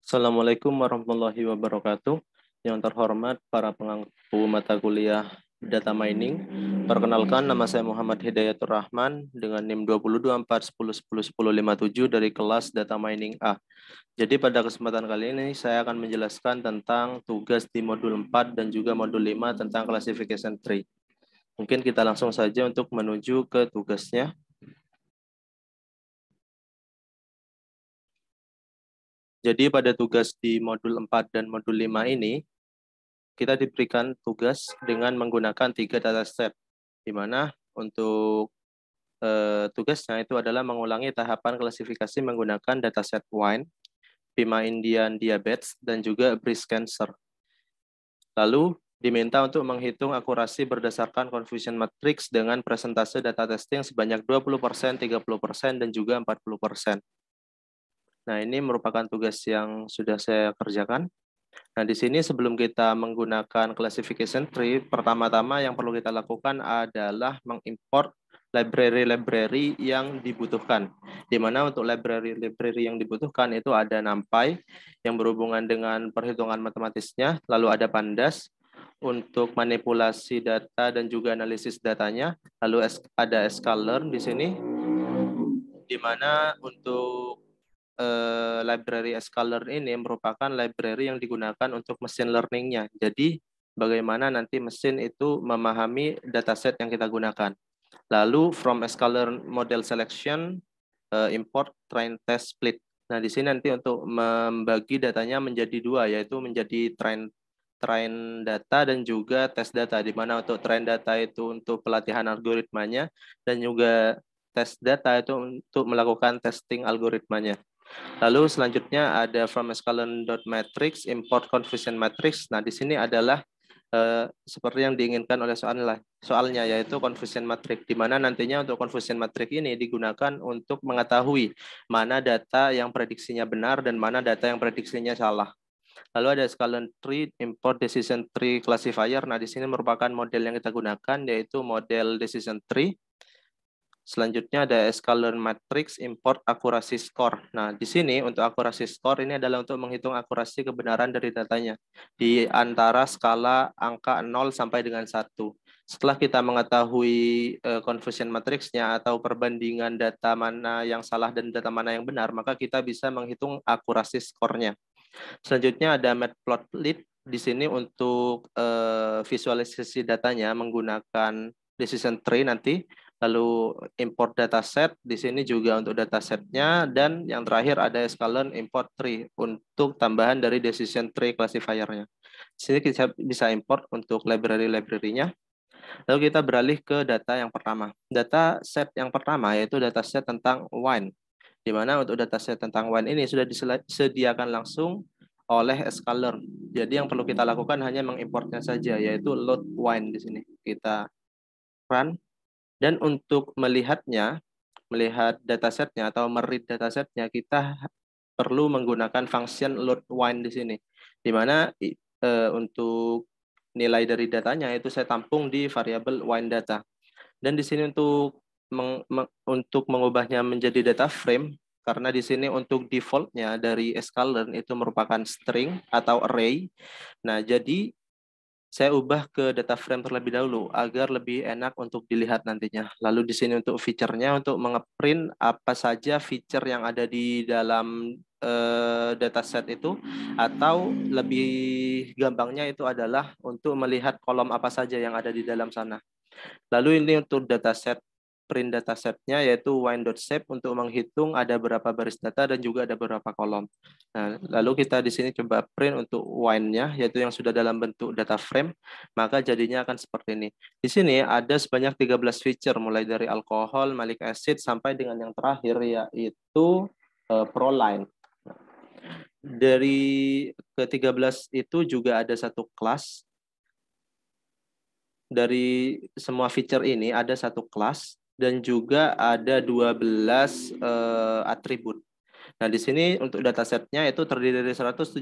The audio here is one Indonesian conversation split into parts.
Assalamualaikum warahmatullahi wabarakatuh. Yang terhormat para pengangku mata kuliah Data Mining. Perkenalkan, nama saya Muhammad Hidayatur Rahman dengan NIM 202410101057 dari kelas Data Mining A. Jadi pada kesempatan kali ini saya akan menjelaskan tentang tugas di modul 4 dan juga modul 5 tentang classification tree. Mungkin kita langsung saja untuk menuju ke tugasnya. Jadi pada tugas di modul 4 dan modul 5 ini, kita diberikan tugas dengan menggunakan 3 dataset, di mana untuk tugasnya itu adalah mengulangi tahapan klasifikasi menggunakan dataset wine, Pima Indian diabetes, dan juga breast cancer. Lalu diminta untuk menghitung akurasi berdasarkan confusion matrix dengan presentase data testing sebanyak 20%, 30%, dan juga 40%. Nah, ini merupakan tugas yang sudah saya kerjakan. Nah, di sini sebelum kita menggunakan classification tree, pertama-tama yang perlu kita lakukan adalah mengimport library-library yang dibutuhkan. Di mana untuk library-library yang dibutuhkan itu ada NumPy yang berhubungan dengan perhitungan matematisnya, lalu ada Pandas untuk manipulasi data dan juga analisis datanya, lalu ada sklearn di sini, di mana untuk library sklearn ini merupakan library yang digunakan untuk machine learning-nya. Jadi, bagaimana nanti mesin itu memahami dataset yang kita gunakan. Lalu, from sklearn model selection, import train test split. Nah, di sini nanti untuk membagi datanya menjadi dua, yaitu menjadi train data dan juga test data, di mana untuk train data itu untuk pelatihan algoritmanya, dan juga test data itu untuk melakukan testing algoritmanya. Lalu selanjutnya ada from sklearn.matrix, import confusion matrix. Nah, di sini adalah seperti yang diinginkan oleh soalnya, yaitu confusion matrix, di mana nantinya untuk confusion matrix ini digunakan untuk mengetahui mana data yang prediksinya benar dan mana data yang prediksinya salah. Lalu ada sklearn tree, import decision tree classifier. Nah, di sini merupakan model yang kita gunakan, yaitu model decision tree. Selanjutnya ada sklearn matrix, import akurasi score. Nah, di sini untuk akurasi score ini adalah untuk menghitung akurasi kebenaran dari datanya di antara skala angka 0 sampai dengan 1. Setelah kita mengetahui confusion matrixnya atau perbandingan data mana yang salah dan data mana yang benar, maka kita bisa menghitung akurasi skornya. Selanjutnya ada matplotlib di sini untuk visualisasi datanya menggunakan decision tree nanti. Lalu import dataset, di sini juga untuk datasetnya, dan yang terakhir ada sklearn import tree untuk tambahan dari decision tree classifier-nya. Di sini kita bisa import untuk library-library-nya. Lalu kita beralih ke data yang pertama. Dataset yang pertama yaitu dataset tentang wine, di mana untuk dataset tentang wine ini sudah disediakan langsung oleh sklearn. Jadi yang perlu kita lakukan hanya mengimportnya saja, yaitu load wine di sini. Kita run. Dan untuk melihat datasetnya atau meread datasetnya, kita perlu menggunakan function load wine di sini, di mana untuk nilai dari datanya itu saya tampung di variabel wine data. Dan di sini untuk untuk mengubahnya menjadi data frame, karena di sini untuk defaultnya dari sklearn itu merupakan string atau array. Nah, jadi saya ubah ke data frame terlebih dahulu agar lebih enak untuk dilihat nantinya. Lalu di sini untuk fiturnya, untuk mengeprint apa saja feature yang ada di dalam dataset itu, atau lebih gampangnya itu adalah untuk melihat kolom apa saja yang ada di dalam sana. Lalu ini untuk dataset, print datasetnya yaitu wine.shape untuk menghitung ada berapa baris data dan juga ada berapa kolom. Nah, lalu kita di sini coba print untuk wine-nya, yaitu yang sudah dalam bentuk data frame, maka jadinya akan seperti ini. Di sini ada sebanyak 13 feature, mulai dari alkohol, malic acid, sampai dengan yang terakhir yaitu proline. Dari ke-13 itu juga ada satu kelas. Dari semua feature ini ada satu kelas dan juga ada 12 atribut. Nah, di sini untuk datasetnya itu terdiri dari 178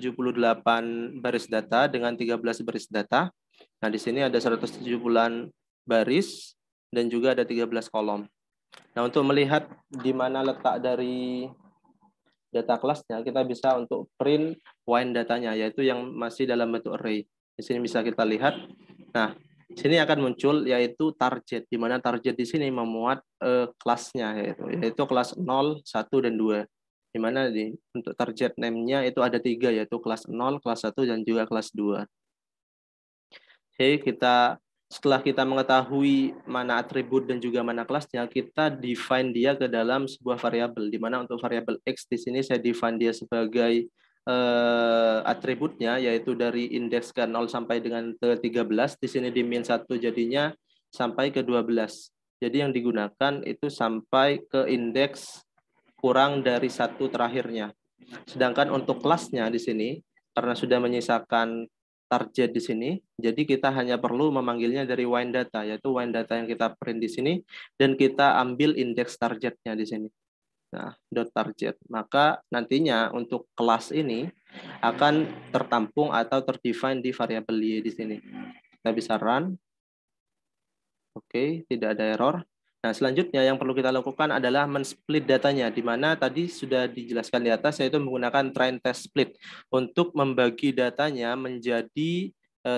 baris data dengan 13 baris data. Nah, di sini ada 170-an baris dan juga ada 13 kolom. Nah, untuk melihat di mana letak dari data kelasnya, kita bisa untuk print wine datanya, yaitu yang masih dalam bentuk array. Di sini bisa kita lihat. Nah, di sini akan muncul yaitu target, di mana target di sini memuat kelasnya, yaitu kelas 0, 1, dan 2. Di mana untuk target name-nya itu ada 3, yaitu kelas 0, kelas 1, dan juga kelas 2. Oke, setelah kita mengetahui mana atribut dan juga mana kelasnya, kita define dia ke dalam sebuah variabel, di mana untuk variabel X di sini saya define dia sebagai atributnya, yaitu dari indeks ke 0 sampai dengan ke 13, di sini di min 1 jadinya sampai ke 12. Jadi yang digunakan itu sampai ke indeks kurang dari 1 terakhirnya. Sedangkan untuk kelasnya di sini, karena sudah menyisakan target di sini, jadi kita hanya perlu memanggilnya dari wine data, yaitu wine data yang kita print di sini, dan kita ambil indeks targetnya di sini. Nah, dot target. Maka nantinya untuk kelas ini akan tertampung atau terdefine di variabel y di sini. Kita bisa run. Oke, tidak ada error. Nah, selanjutnya yang perlu kita lakukan adalah men-split datanya, di mana tadi sudah dijelaskan di atas, yaitu menggunakan train test split untuk membagi datanya menjadi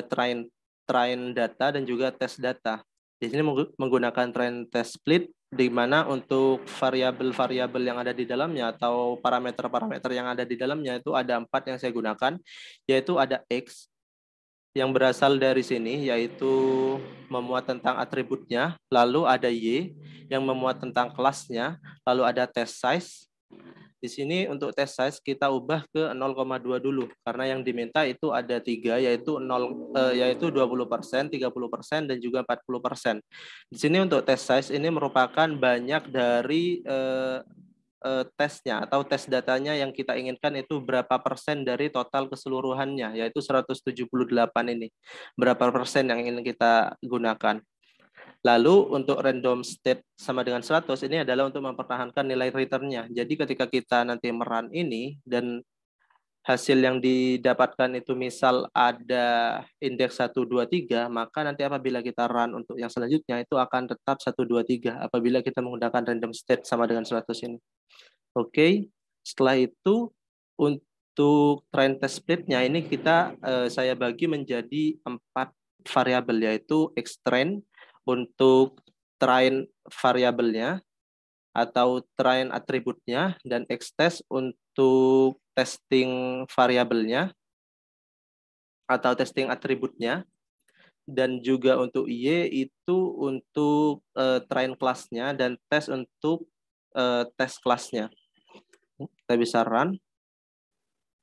train data dan juga test data. Di sini menggunakan train test split, di mana untuk variabel-variabel yang ada di dalamnya atau parameter-parameter yang ada di dalamnya itu ada 4 yang saya gunakan, yaitu ada X, yang berasal dari sini, yaitu memuat tentang atributnya, lalu ada Y yang memuat tentang kelasnya, lalu ada test size. Di sini untuk test size kita ubah ke 0,2 dulu, karena yang diminta itu ada 3, yaitu 20%, 30%, dan juga 40%. Di sini untuk test size ini merupakan banyak dari tesnya atau tes datanya yang kita inginkan itu berapa persen dari total keseluruhannya, yaitu 178 ini. Berapa persen yang ingin kita gunakan. Lalu untuk random state sama dengan 100 ini adalah untuk mempertahankan nilai returnnya. Jadi ketika kita nanti merun ini dan hasil yang didapatkan itu misal ada indeks 1, 2, 3, maka nanti apabila kita run untuk yang selanjutnya itu akan tetap 1, 2, 3 apabila kita menggunakan random state sama dengan 100 ini. Oke, setelah itu untuk train test split-nya ini saya bagi menjadi 4 variabel, yaitu xtrain untuk train variabelnya atau train atributnya, dan xtest untuk testing variabelnya atau testing atributnya, dan juga untuk y itu untuk train kelasnya dan tes untuk tes kelasnya. Kita bisa run.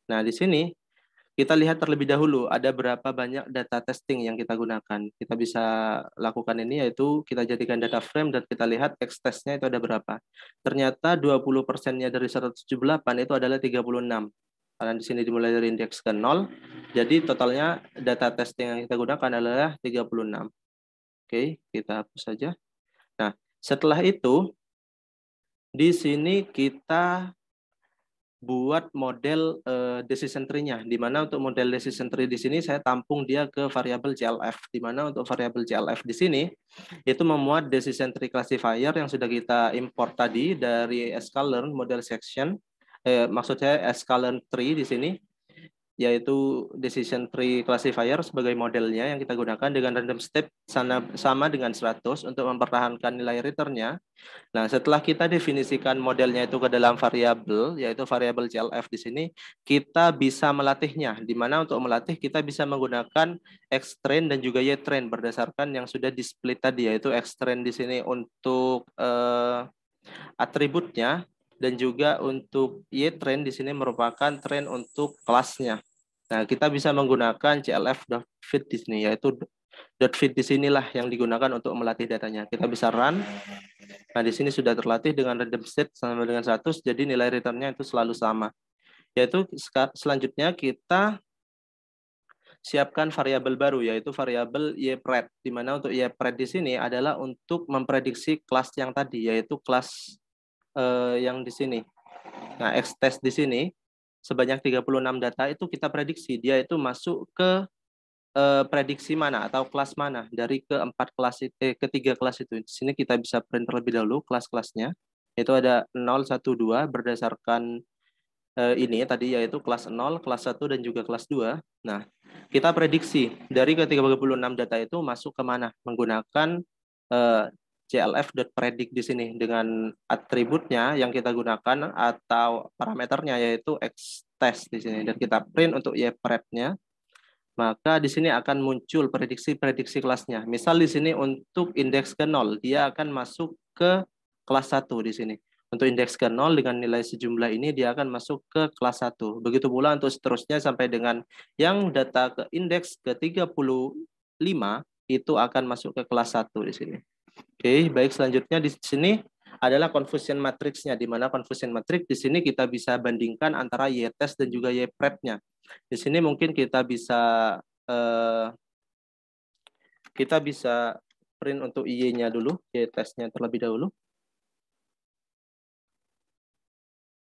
Nah, di sini kita lihat terlebih dahulu ada berapa banyak data testing yang kita gunakan. Kita bisa lakukan ini, yaitu kita jadikan data frame dan kita lihat X-testnya itu ada berapa. Ternyata 20%-nya dari 178 itu adalah 36. Karena di sini dimulai dari indeks ke 0. Jadi totalnya data testing yang kita gunakan adalah 36. Oke, kita hapus saja. Nah, setelah itu di sini kita buat model decision tree-nya, di mana untuk model decision tree di sini saya tampung dia ke variabel CLF, di mana untuk variabel CLF di sini itu memuat decision tree classifier yang sudah kita import tadi dari sklearn model section, maksud saya sklearn tree di sini, yaitu decision tree classifier sebagai modelnya yang kita gunakan dengan random step sama dengan 100 untuk mempertahankan nilai returnnya. Nah, setelah kita definisikan modelnya itu ke dalam variabel, yaitu variabel CLF di sini, kita bisa melatihnya. Di mana untuk melatih kita bisa menggunakan xtrain dan juga ytrain berdasarkan yang sudah di-split tadi, yaitu xtrain di sini untuk atributnya, dan juga untuk ytrain di sini merupakan train untuk kelasnya. Nah, kita bisa menggunakan clf.fit di sini, yaitu .fit di sinilah yang digunakan untuk melatih datanya. Kita bisa run. Nah, di sini sudah terlatih dengan random state sama dengan 100, jadi nilai returnnya itu selalu sama. Yaitu selanjutnya kita siapkan variabel baru, yaitu variabel ypred, di mana untuk ypred di sini adalah untuk memprediksi kelas yang tadi, yaitu kelas yang di sini. Nah, xtest di sini sebanyak 36 data itu kita prediksi dia itu masuk ke prediksi mana atau kelas mana dari ketiga kelas itu. Di sini kita bisa print terlebih dahulu kelas-kelasnya. Itu ada 0, 1, 2 berdasarkan ini tadi, yaitu kelas 0, kelas 1, dan juga kelas 2. Nah, kita prediksi dari ke-36 data itu masuk ke mana menggunakan clf.predict di sini dengan atributnya yang kita gunakan atau parameternya yaitu xtest di sini, dan kita print untuk ypred-nya. Maka di sini akan muncul prediksi-prediksi kelasnya. Misal di sini untuk indeks ke 0, dia akan masuk ke kelas 1 di sini. Untuk indeks ke 0 dengan nilai sejumlah ini, dia akan masuk ke kelas 1. Begitu pula untuk seterusnya sampai dengan yang data ke indeks ke 35, itu akan masuk ke kelas 1 di sini. Oke, baik, selanjutnya di sini adalah confusion matrix-nya, di mana confusion matrix di sini kita bisa bandingkan antara y-test dan juga y-pred-nya. Di sini mungkin kita bisa print untuk y-nya dulu, y-test-nya terlebih dahulu.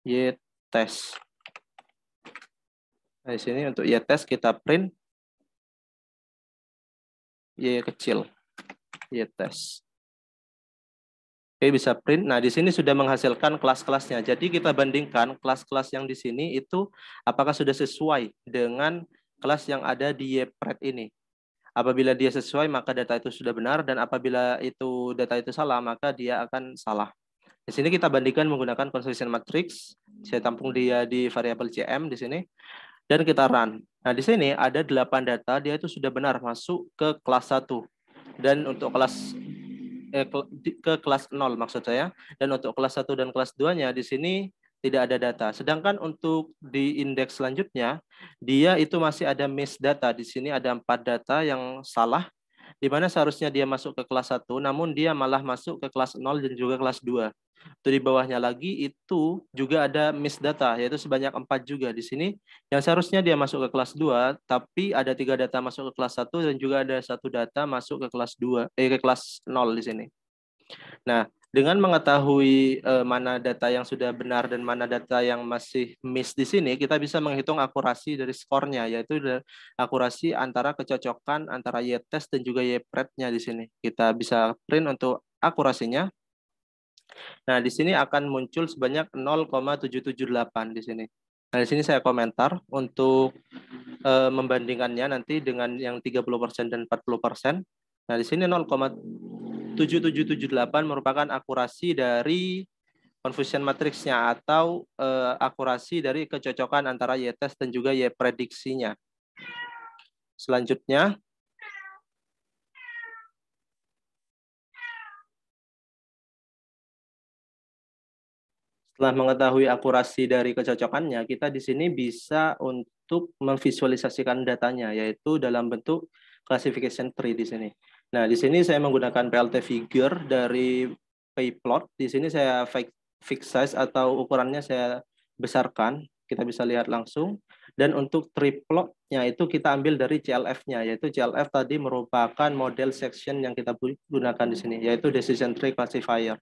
Y-test. Nah, di sini untuk y-test kita print y kecil, y-test. Oke, bisa print. Nah, di sini sudah menghasilkan kelas-kelasnya. Jadi kita bandingkan kelas-kelas yang di sini itu apakah sudah sesuai dengan kelas yang ada di ypred ini. Apabila dia sesuai, maka data itu sudah benar, dan apabila data itu salah, maka dia akan salah. Di sini kita bandingkan menggunakan confusion matrix. Saya tampung dia di variabel cm di sini, dan kita run. Nah, di sini ada 8 data, dia itu sudah benar masuk ke kelas 1. Dan untuk ke kelas 0 maksud saya. Dan untuk kelas 1 dan kelas 2-nya di sini tidak ada data. Sedangkan untuk di indeks selanjutnya, dia itu masih ada miss data. Di sini ada 4 data yang salah, di mana seharusnya dia masuk ke kelas 1, namun dia malah masuk ke kelas 0 dan juga kelas 2. Itu di bawahnya lagi itu juga ada miss data, yaitu sebanyak 4 juga di sini. Yang seharusnya dia masuk ke kelas 2, tapi ada 3 data masuk ke kelas 1 dan juga ada 1 data masuk ke kelas 2, ke kelas 0 di sini. Nah, dengan mengetahui mana data yang sudah benar dan mana data yang masih miss di sini, kita bisa menghitung akurasi dari skornya, yaitu akurasi antara kecocokan antara y-test dan juga y-pred-nya di sini. Kita bisa print untuk akurasinya. Nah, di sini akan muncul sebanyak 0,778 di sini. Nah, di sini saya komentar untuk membandingkannya nanti dengan yang 30% dan 40%. Nah, di sini 0,7778 merupakan akurasi dari confusion matrix-nya atau akurasi dari kecocokan antara y-test dan juga y-prediksinya. Selanjutnya, setelah mengetahui akurasi dari kecocokannya, kita di sini bisa untuk memvisualisasikan datanya, yaitu dalam bentuk classification tree di sini. Nah, di sini saya menggunakan PLT figure dari pyplot. Di sini saya fix size atau ukurannya saya besarkan. Kita bisa lihat langsung. Dan untuk tree plot-nya itu kita ambil dari CLF-nya, yaitu CLF tadi merupakan model section yang kita gunakan di sini, yaitu decision tree classifier.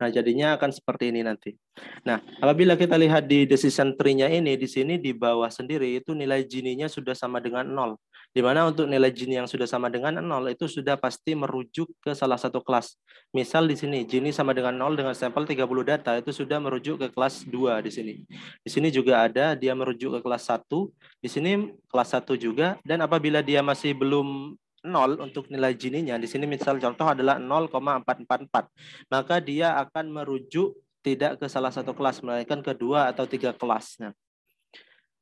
Nah, jadinya akan seperti ini nanti. Nah, apabila kita lihat di decision tree-nya ini, di sini di bawah sendiri itu nilai Gini-nya sudah sama dengan 0. Di mana untuk nilai Gini yang sudah sama dengan 0 itu sudah pasti merujuk ke salah satu kelas. Misal di sini Gini sama dengan 0 dengan sampel 30 data, itu sudah merujuk ke kelas 2 di sini. Di sini juga ada dia merujuk ke kelas 1, di sini kelas 1 juga, dan apabila dia masih belum 0 untuk nilai Gini-nya, di sini misal contoh adalah 0,444, maka dia akan merujuk tidak ke salah satu kelas, melainkan ke 2 atau 3 kelas. Nah,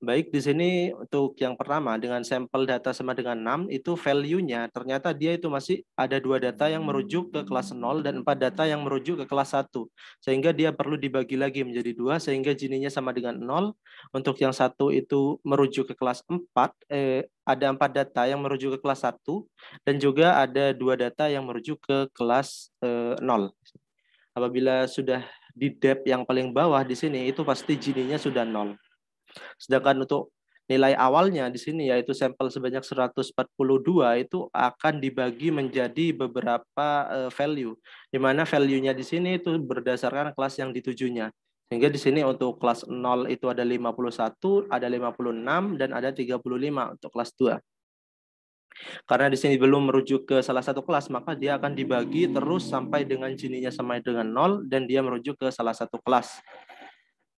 baik, di sini untuk yang pertama dengan sampel data sama dengan 6 itu value-nya ternyata dia itu masih ada 2 data yang merujuk ke kelas 0 dan 4 data yang merujuk ke kelas 1. Sehingga dia perlu dibagi lagi menjadi 2 sehingga Gini-nya sama dengan 0. Untuk yang 1 itu merujuk ke kelas 4, ada 4 data yang merujuk ke kelas 1 dan juga ada 2 data yang merujuk ke kelas 0. Apabila sudah di depth yang paling bawah di sini itu pasti Gini-nya sudah 0. Sedangkan untuk nilai awalnya di sini yaitu sampel sebanyak 142 itu akan dibagi menjadi beberapa value, di mana value-nya di sini itu berdasarkan kelas yang ditujunya. Sehingga di sini untuk kelas 0 itu ada 51, ada 56 dan ada 35 untuk kelas 2. Karena di sini belum merujuk ke salah satu kelas, maka dia akan dibagi terus sampai dengan Gini-nya sama dengan 0 dan dia merujuk ke salah satu kelas.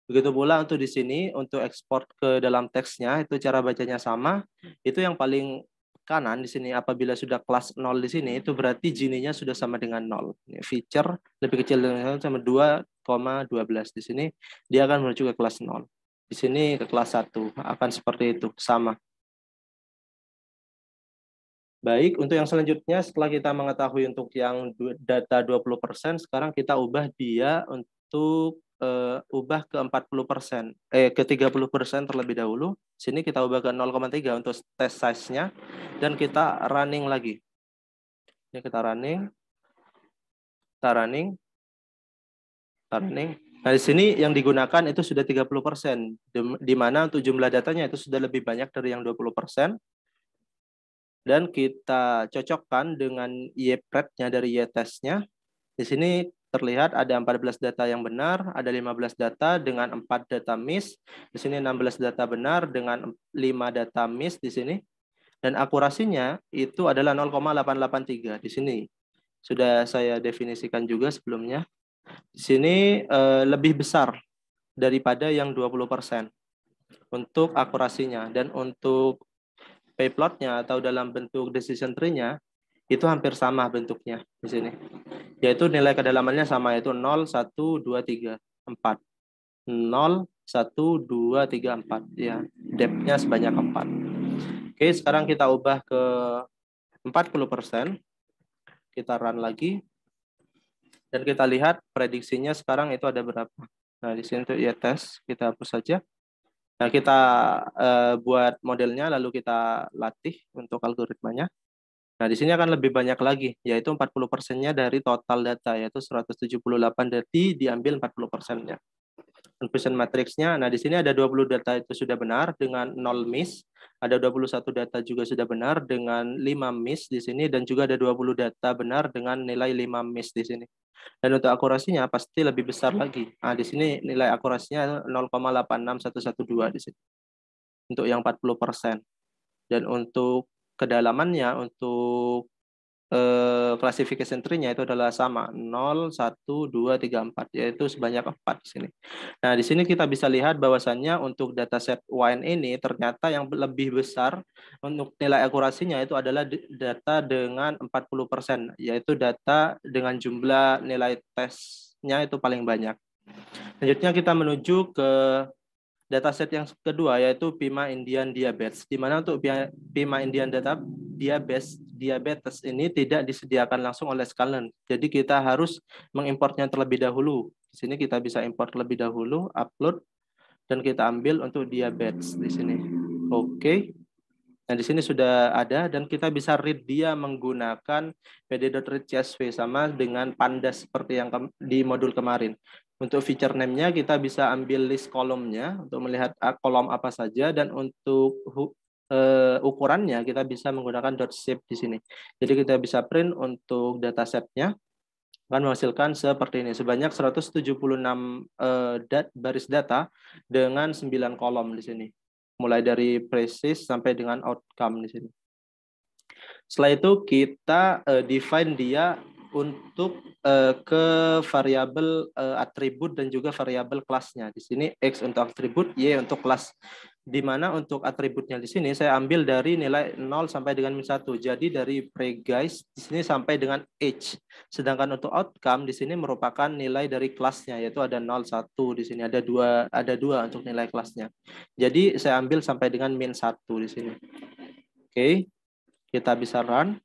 Begitu pula untuk di sini, untuk ekspor ke dalam teksnya, itu cara bacanya sama. Itu yang paling kanan di sini, apabila sudah kelas 0 di sini, itu berarti Gini-nya sudah sama dengan 0. Ini feature lebih kecil dengan sama 2,12. Di sini, dia akan menuju ke kelas 0. Di sini ke kelas 1, akan seperti itu, sama. Baik, untuk yang selanjutnya, setelah kita mengetahui untuk yang data 20%, sekarang kita ubah dia untuk ubah ke 40%, ke 30% terlebih dahulu. Sini kita ubah ke 0,3 untuk test size-nya, dan kita running lagi. Ini kita running, kita running, kita running. Nah, di sini yang digunakan itu sudah 30%, di mana untuk jumlah datanya itu sudah lebih banyak dari yang 20%. Dan kita cocokkan dengan YPRED-nya dari Y-test-nya. Di sini terlihat ada 14 data yang benar, ada 15 data dengan 4 data miss. Di sini 16 data benar dengan 5 data miss di sini. Dan akurasinya itu adalah 0,883 di sini. Sudah saya definisikan juga sebelumnya. Di sini lebih besar daripada yang 20% untuk akurasinya, dan untuk payplotnya atau dalam bentuk decision tree-nya itu hampir sama bentuknya di sini. Yaitu nilai kedalamannya sama, yaitu 0, 1, 2, 3, 4. 0, 1, 2, 3, 4. Ya, depth-nya sebanyak 4. Oke, sekarang kita ubah ke 40%. Kita run lagi. Dan kita lihat prediksinya sekarang itu ada berapa. Nah, di sini untuk Y-test, kita hapus saja. Nah, kita buat modelnya, lalu kita latih untuk algoritmanya. Nah, di sini akan lebih banyak lagi, yaitu 40%-nya dari total data, yaitu 178 data diambil 40%-nya. Confusion matrix-nya, nah di sini ada 20 data itu sudah benar dengan 0 miss, ada 21 data juga sudah benar dengan 5 miss di sini, dan juga ada 20 data benar dengan nilai 5 miss di sini. Dan untuk akurasinya pasti lebih besar lagi. Nah, di sini nilai akurasinya 0,86112 di sini. Untuk yang 40%. Dan untuk kedalamannya, untuk classification tree-nya itu adalah sama 0, 1, 2, 3, 4, yaitu sebanyak 4 di sini. Nah, di sini kita bisa lihat bahwasannya untuk dataset WINE ini ternyata yang lebih besar untuk nilai akurasinya itu adalah data dengan 40%, yaitu data dengan jumlah nilai tesnya itu paling banyak. Selanjutnya kita menuju ke dataset yang kedua, yaitu PIMA Indian Diabetes, di mana untuk PIMA Indian Diabetes ini tidak disediakan langsung oleh Scalent. Jadi kita harus mengimportnya terlebih dahulu. Di sini kita bisa import terlebih dahulu, upload, dan kita ambil untuk diabetes di sini. Oke. Nah, di sini sudah ada, dan kita bisa read dia menggunakan pd.read.csv sama dengan pandas seperti yang di modul kemarin. Untuk feature name-nya kita bisa ambil list kolomnya untuk melihat kolom apa saja, dan untuk ukurannya kita bisa menggunakan .shape di sini. Jadi kita bisa print untuk dataset-nya, akan menghasilkan seperti ini, sebanyak 176 baris data dengan 9 kolom di sini. Mulai dari precis sampai dengan outcome di sini. Setelah itu kita define dia untuk ke variabel atribut dan juga variabel kelasnya. Di sini X untuk atribut, Y untuk kelas. Di mana untuk atributnya di sini saya ambil dari nilai 0 sampai dengan min 1. Jadi dari pre-guys di sini sampai dengan age. Sedangkan untuk outcome di sini merupakan nilai dari kelasnya, yaitu ada 0, 1 di sini, ada dua untuk nilai kelasnya. Jadi saya ambil sampai dengan min 1 di sini. Oke. Kita bisa run.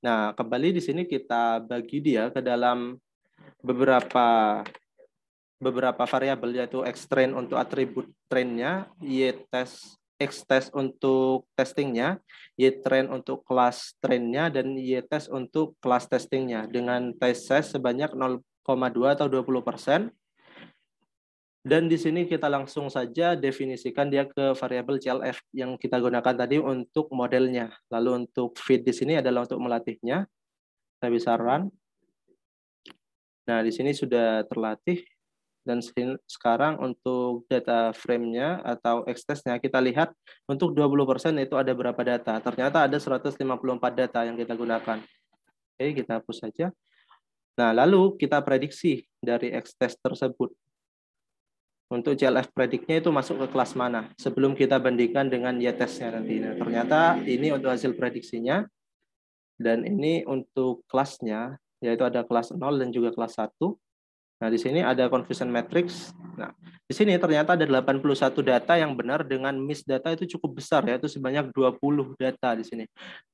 Nah, kembali di sini kita bagi dia ke dalam beberapa variabel, yaitu X-train untuk atribut trainnya, Y-test, X-test untuk testingnya, Y-train untuk kelas trainnya, dan Y-test untuk kelas testingnya dengan test size sebanyak 0,2 atau 20%. Dan di sini kita langsung saja definisikan dia ke variabel CLF yang kita gunakan tadi untuk modelnya. Lalu untuk feed di sini adalah untuk melatihnya. Kita bisa run. Nah, di sini sudah terlatih. Dan sekarang untuk data frame-nya atau X-test-nya, kita lihat untuk 20% itu ada berapa data. Ternyata ada 154 data yang kita gunakan. Oke, kita hapus saja. Nah, lalu kita prediksi dari X-test tersebut. untuk CLF prediknya itu masuk ke kelas mana sebelum kita bandingkan dengan Y-testnya nanti. Nah, ternyata ini untuk hasil prediksinya dan ini untuk kelasnya, yaitu ada kelas 0 dan juga kelas 1. Nah, di sini ada confusion matrix. Nah, di sini ternyata ada 81 data yang benar dengan miss data itu cukup besar, yaitu sebanyak 20 data di sini.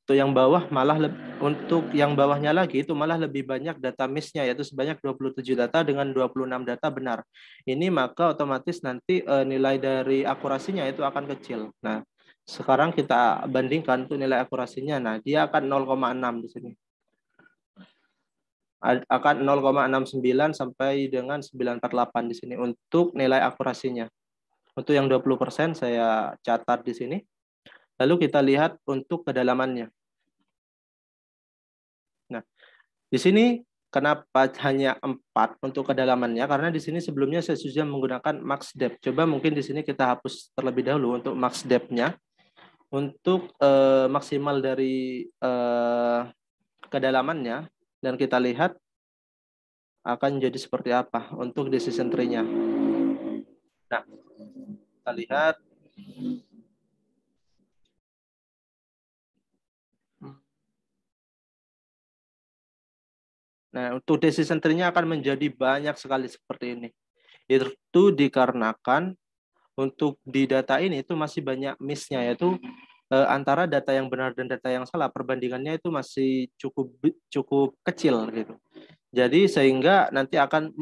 Untuk yang bawah malah untuk yang bawahnya lagi itu malah lebih banyak data miss-nya, yaitu sebanyak 27 data dengan 26 data benar. Ini maka otomatis nanti nilai dari akurasinya itu akan kecil. Nah, sekarang kita bandingkan untuk nilai akurasinya. Nah, dia akan 0,6 di sini. Akan 0,69 sampai dengan 948 di sini untuk nilai akurasinya. Untuk yang 20% saya catat di sini. Lalu kita lihat untuk kedalamannya. Nah, di sini kenapa hanya 4 untuk kedalamannya? Karena di sini sebelumnya saya sudah menggunakan max depth. Coba mungkin di sini kita hapus terlebih dahulu untuk max depth-nya. Untuk maksimal dari kedalamannya dan kita lihat akan jadi seperti apa untuk decision tree-nya. Nah, kita lihat. Nah, untuk decision tree-nya akan menjadi banyak sekali seperti ini. Itu dikarenakan untuk di data ini itu masih banyak miss-nya, yaitu antara data yang benar dan data yang salah, perbandingannya itu masih cukup kecil gitu. Jadi sehingga nanti akan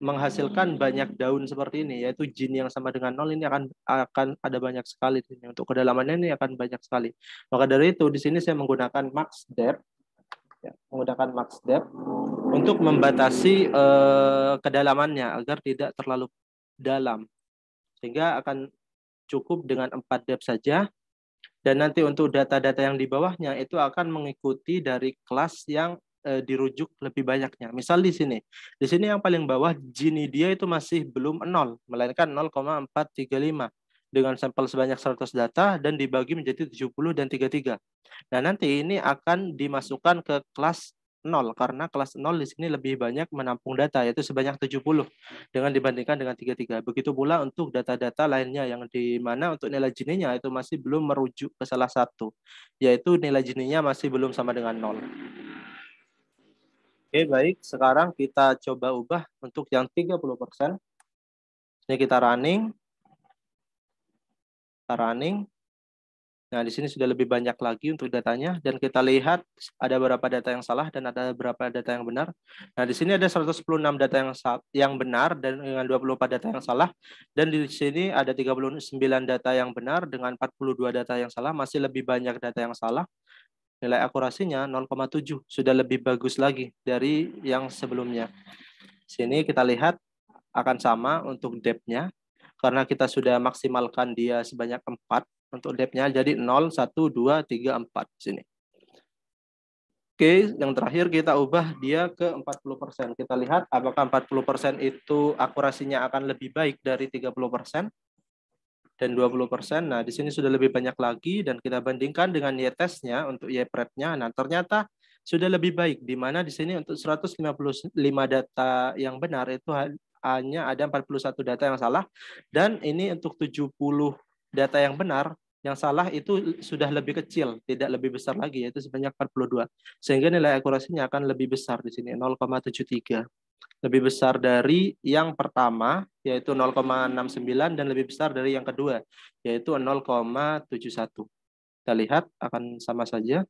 menghasilkan banyak daun seperti ini, yaitu gene yang sama dengan 0 ini akan ada banyak sekali di sini. Untuk kedalamannya ini akan banyak sekali. Maka dari itu di sini saya menggunakan max depth, ya, menggunakan max depth untuk membatasi kedalamannya agar tidak terlalu dalam, sehingga akan cukup dengan 4 depth saja. Dan nanti untuk data-data yang di bawahnya itu akan mengikuti dari kelas yang dirujuk lebih banyaknya. Misal di sini yang paling bawah Gini dia itu masih belum 0, melainkan 0,435 dengan sampel sebanyak 100 data dan dibagi menjadi 70 dan 33. Nah, nanti ini akan dimasukkan ke kelas 0 karena kelas 0 di sini lebih banyak menampung data, yaitu sebanyak 70 dengan dibandingkan dengan 33. Begitu pula untuk data-data lainnya yang di mana untuk nilai Gini-nya itu masih belum merujuk ke salah satu, yaitu nilai Gini-nya masih belum sama dengan 0. Oke, baik. Sekarang kita coba ubah untuk yang 30%. Ini kita running. Nah, di sini sudah lebih banyak lagi untuk datanya dan kita lihat ada beberapa data yang salah dan ada beberapa data yang benar. Nah, di sini ada 110 data yang benar dan dengan 24 data yang salah, dan di sini ada 39 data yang benar dengan 42 data yang salah, masih lebih banyak data yang salah. Nilai akurasinya 0,7, sudah lebih bagus lagi dari yang sebelumnya. Sini kita lihat akan sama untuk depth-nya karena kita sudah maksimalkan dia sebanyak 4 untuk depth-nya, jadi 0, 1, 2, 3, 4 di sini. Oke, yang terakhir kita ubah dia ke 40%. Kita lihat apakah 40% itu akurasinya akan lebih baik dari 30% dan 20%. Nah, di sini sudah lebih banyak lagi dan kita bandingkan dengan Y-testnya untuk Y-prep-nya. Nah, ternyata sudah lebih baik, di mana di sini untuk 155 data yang benar itu hanya ada 41 data yang salah, dan ini untuk 70 data yang benar, yang salah itu sudah lebih kecil, tidak lebih besar lagi, yaitu sebanyak 42. Sehingga nilai akurasinya akan lebih besar di sini, 0,73. Lebih besar dari yang pertama, yaitu 0,69, dan lebih besar dari yang kedua, yaitu 0,71. Kita lihat akan sama saja.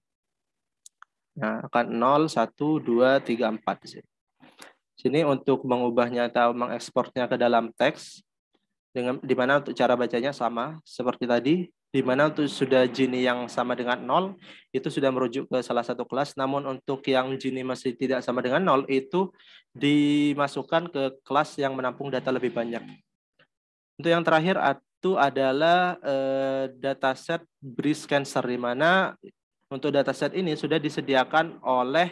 Nah, akan 0, 1, 2, 3, 4 di sini. Sini untuk mengubahnya atau mengekspornya ke dalam teks, di mana untuk cara bacanya sama seperti tadi, di mana untuk sudah Gini yang sama dengan 0 itu sudah merujuk ke salah satu kelas, namun untuk yang Gini masih tidak sama dengan 0 itu dimasukkan ke kelas yang menampung data lebih banyak. Untuk yang terakhir itu adalah dataset breast cancer, di mana untuk dataset ini sudah disediakan oleh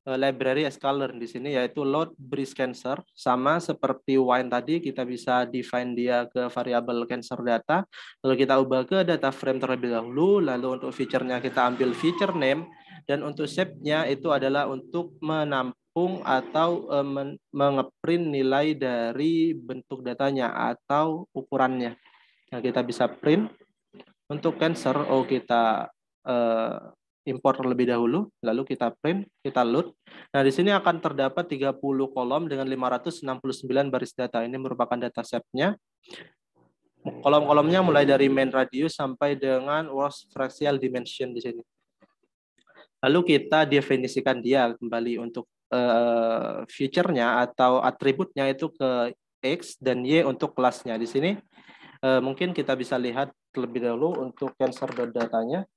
library scalar di sini, yaitu load breeze cancer. Sama seperti wine tadi, kita bisa define dia ke variabel cancer data, lalu kita ubah ke data frame terlebih dahulu, lalu untuk feature-nya kita ambil feature name, dan untuk shape-nya itu adalah untuk menampung atau mengeprint nilai dari bentuk datanya atau ukurannya. Nah, kita bisa print untuk cancer, kita import terlebih dahulu, lalu kita print, kita load. Nah, di sini akan terdapat 30 kolom dengan 569 baris data. Ini merupakan data set-nya. Kolom-kolomnya mulai dari main radius sampai dengan worst fractal dimension di sini. Lalu kita definisikan dia kembali untuk feature-nya atau atributnya itu ke X dan Y untuk kelasnya. Di sini mungkin kita bisa lihat terlebih dahulu untuk cancer.datanya.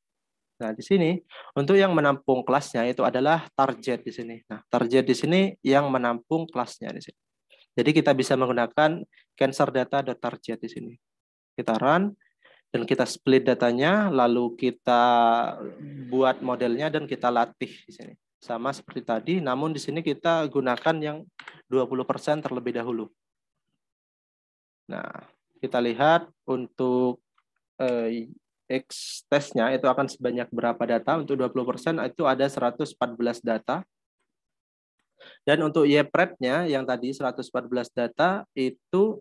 Nah, di sini untuk yang menampung kelasnya itu adalah target di sini. Nah, target di sini yang menampung kelasnya di sini. Jadi kita bisa menggunakan cancer data.target di sini. Kita run dan kita split datanya, lalu kita buat modelnya dan kita latih di sini. Sama seperti tadi, namun di sini kita gunakan yang 20% terlebih dahulu. Nah, kita lihat untuk X testnya itu akan sebanyak berapa data. Untuk 20% itu ada 114 data. Dan untuk Y-prep-nya yang tadi 114 data itu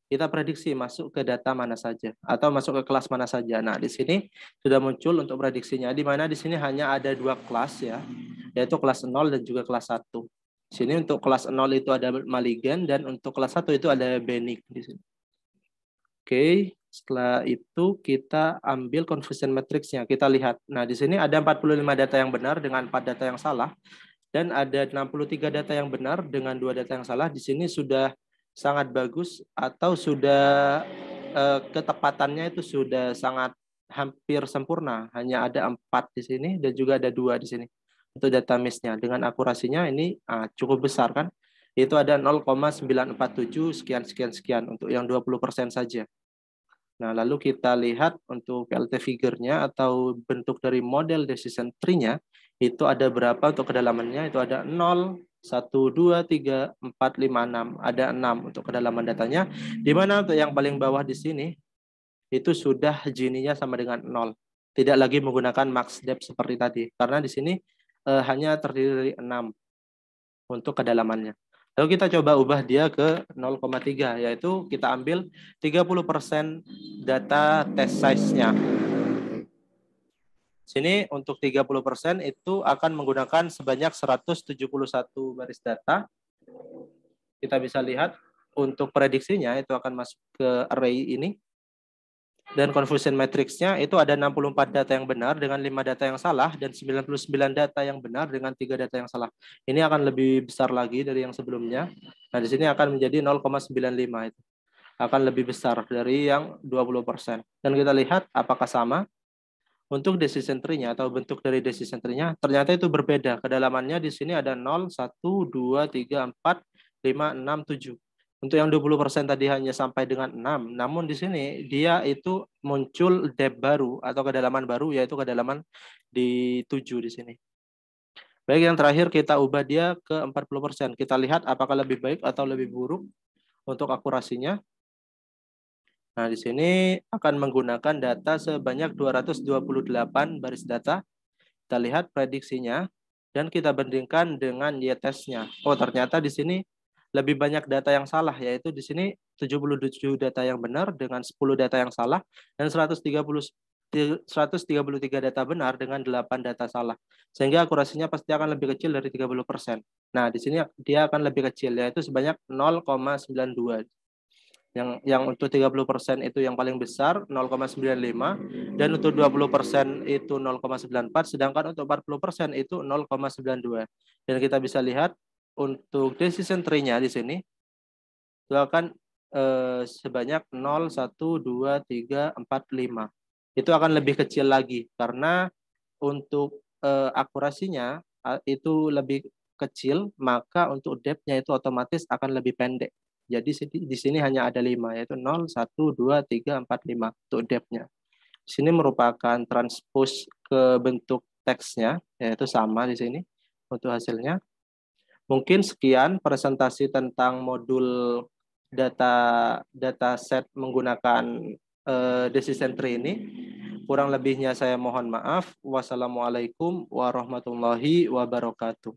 kita prediksi masuk ke data mana saja atau masuk ke kelas mana saja. Nah, di sini sudah muncul untuk prediksinya, di mana di sini hanya ada 2 kelas ya, yaitu kelas 0 dan juga kelas 1. Di sini untuk kelas 0 itu ada maligen dan untuk kelas 1 itu ada benign di sini. Oke, setelah itu kita ambil confusion matrix-nya. Kita lihat. Nah, di sini ada 45 data yang benar dengan 4 data yang salah. Dan ada 63 data yang benar dengan 2 data yang salah. Di sini sudah sangat bagus atau sudah ketepatannya itu sudah sangat hampir sempurna. Hanya ada 4 di sini dan juga ada 2 di sini. Untuk data miss-nya. Dengan akurasinya ini cukup besar kan. Itu ada 0,947 sekian untuk yang 20% saja. Nah, lalu kita lihat untuk PLT figure-nya atau bentuk dari model decision tree-nya itu ada berapa untuk kedalamannya? Itu ada 0, 1, 2, 3, 4, 5, 6. Ada 6 untuk kedalaman datanya. Di mana untuk yang paling bawah di sini itu sudah Gini-nya sama dengan 0. Tidak lagi menggunakan max depth seperti tadi. Karena di sini hanya terdiri dari 6 untuk kedalamannya. Lalu kita coba ubah dia ke 0,3, yaitu kita ambil 30% data test size-nya. Sini untuk 30% itu akan menggunakan sebanyak 171 baris data. Kita bisa lihat untuk prediksinya itu akan masuk ke array ini. Dan confusion matrix-nya itu ada 64 data yang benar dengan 5 data yang salah dan 99 data yang benar dengan 3 data yang salah. Ini akan lebih besar lagi dari yang sebelumnya. Nah, di sini akan menjadi 0,95 itu. Akan lebih besar dari yang 20%. Dan kita lihat apakah sama. Untuk decision tree-nya atau bentuk dari decision tree-nya ternyata itu berbeda. Kedalamannya di sini ada 0, 1, 2, 3, 4, 5, 6, 7. Untuk yang 20% tadi hanya sampai dengan 6, namun di sini dia itu muncul depth baru atau kedalaman baru, yaitu kedalaman di 7 di sini. Baik, yang terakhir kita ubah dia ke 40%. Kita lihat apakah lebih baik atau lebih buruk untuk akurasinya. Nah, di sini akan menggunakan data sebanyak 228 baris data. Kita lihat prediksinya dan kita bandingkan dengan Y-test-nya. Oh, ternyata di sini lebih banyak data yang salah, yaitu di sini 77 data yang benar dengan 10 data yang salah dan 133 data benar dengan 8 data salah. Sehingga akurasinya pasti akan lebih kecil dari 30%. Nah, di sini dia akan lebih kecil, yaitu sebanyak 0,92. Yang untuk 30% itu yang paling besar 0,95 dan untuk 20% itu 0,94, sedangkan untuk 40% itu 0,92. Dan kita bisa lihat untuk decision tree-nya di sini itu akan sebanyak 0, 1, 2, 3, 4, 5. Itu akan lebih kecil lagi karena untuk akurasinya itu lebih kecil, maka untuk depth-nya itu otomatis akan lebih pendek. Jadi di sini hanya ada 5, yaitu 0, 1, 2, 3, 4, 5 untuk depth-nya. Di sini merupakan transpose ke bentuk teksnya, yaitu sama di sini. untuk hasilnya. Mungkin sekian presentasi tentang modul dataset menggunakan decision tree ini. Kurang lebihnya saya mohon maaf. Wassalamualaikum warahmatullahi wabarakatuh.